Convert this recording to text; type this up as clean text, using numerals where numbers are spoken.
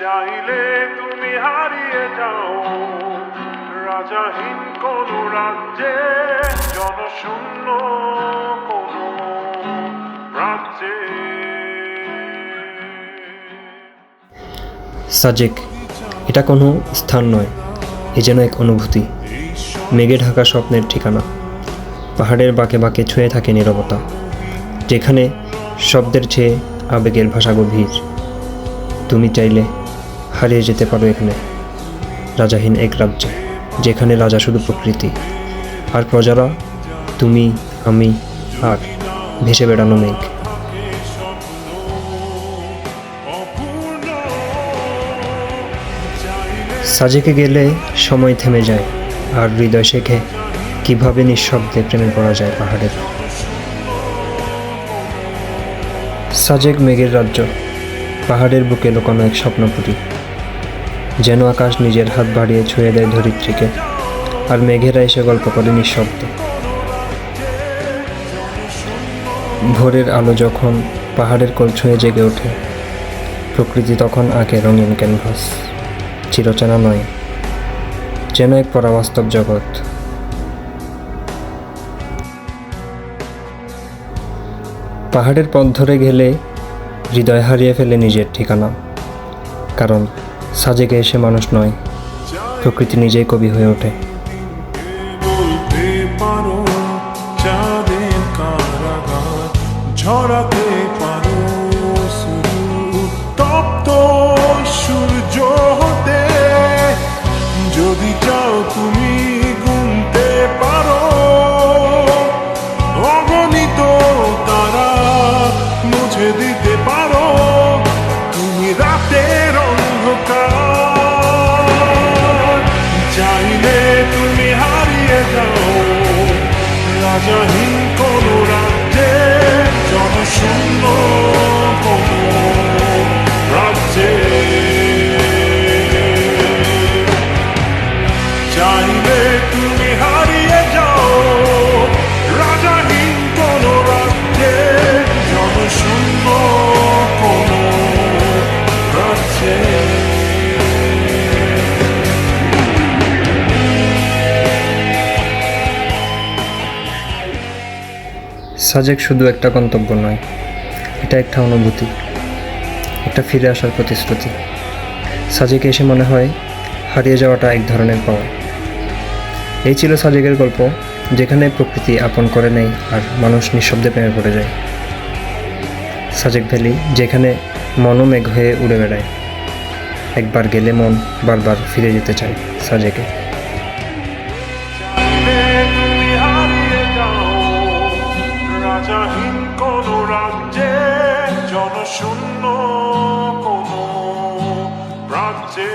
চাইলে তুমি হারিয়ে যাও রাজাহীন কোন রাজ্যে, জনশূন্য কোন রাজ্যে। সাজেক এটা কোনো স্থান নয়, এ যেন এক অনুভূতি, মেঘে ঢাকা স্বপ্নের ঠিকানা। পাহাড়ের বাঁকে বাঁকে ছুঁয়ে থাকে নীরবতা, যেখানে শব্দের চেয়ে আবেগের ভাষা গভীর। তুমি চাইলে হারিয়ে যেতে পারো এখানে, রাজাহীন এক রাজ্যে, যেখানে রাজা শুধু প্রকৃতি আর প্রজারা তুমি, আমি আর ভেসে বেড়ানো মেঘ। সাজেকে গেলে সময় থেমে যায়, আর হৃদয় শেখে কিভাবে নিঃশব্দে প্রেমে পড়া যায় পাহাড়ের। সাজেক মেঘের রাজ্য, পাহাড়ের বুকে লুকানো এক স্বপ্নপুরী, যেন আকাশ নিজের হাত বাড়িয়ে ছুঁয়ে দেয় ধরিত্রীকে, আর মেঘেরা এসে গল্প করে নিঃশব্দে। ভোরের আলো যখন পাহাড়ের কোল ছুঁয়ে জেগে ওঠে, প্রকৃতি তখন আঁকে রঙিন ক্যানভাস, চিরচেনা নয়, যেন এক পরাবাস্তব জগৎ। পাহাড়ের পথ ধরে গেলে হৃদয় হারিয়ে ফেলে নিজের ঠিকানা, কারণ সাজেকে এসে মানুষ নয়, প্রকৃতি নিজেই কবি হয়ে ওঠে। বলতে পারো চাঁদের কারাগার, ঝরাতে পারো তপ্ত সূর্য হতে, যদি চাও তুমি গুনতে পারো অগণিত তারা, মুছে দিতে পারো তুমি রাতের অন্ধকার। চাইলে তুমি হারিয়ে যাও রাজাহীন কোন রাজ্যে, জনশূন্য কোন রাজ্যে। চাইলে তুমি হারিয়ে যাও রাজাহীন কোন রাজ্যে, জনশূন্য কোন রাজ্যে। সাজেক শুধু একটা গন্তব্য নয়, এটা একটা অনুভূতি, একটা ফিরে আসার প্রতিশ্রুতি। সাজেকে এসে মনে হয় হারিয়ে যাওয়াটা এক ধরনের পাওয়া। এই ছিল সাজেকের গল্প, যেখানে প্রকৃতি আপন করে নেয় আর মানুষ নিঃশব্দে প্রেমে পড়ে যায়। সাজেক ভ্যালি, যেখানে মনও মেঘ হয়ে উড়ে বেড়ায়। একবার গেলে মন বারবার ফিরে যেতে চায় সাজেকে। রাজাহীন কোন রাজ্যে, জনশূন্য কোন রাজ্যে।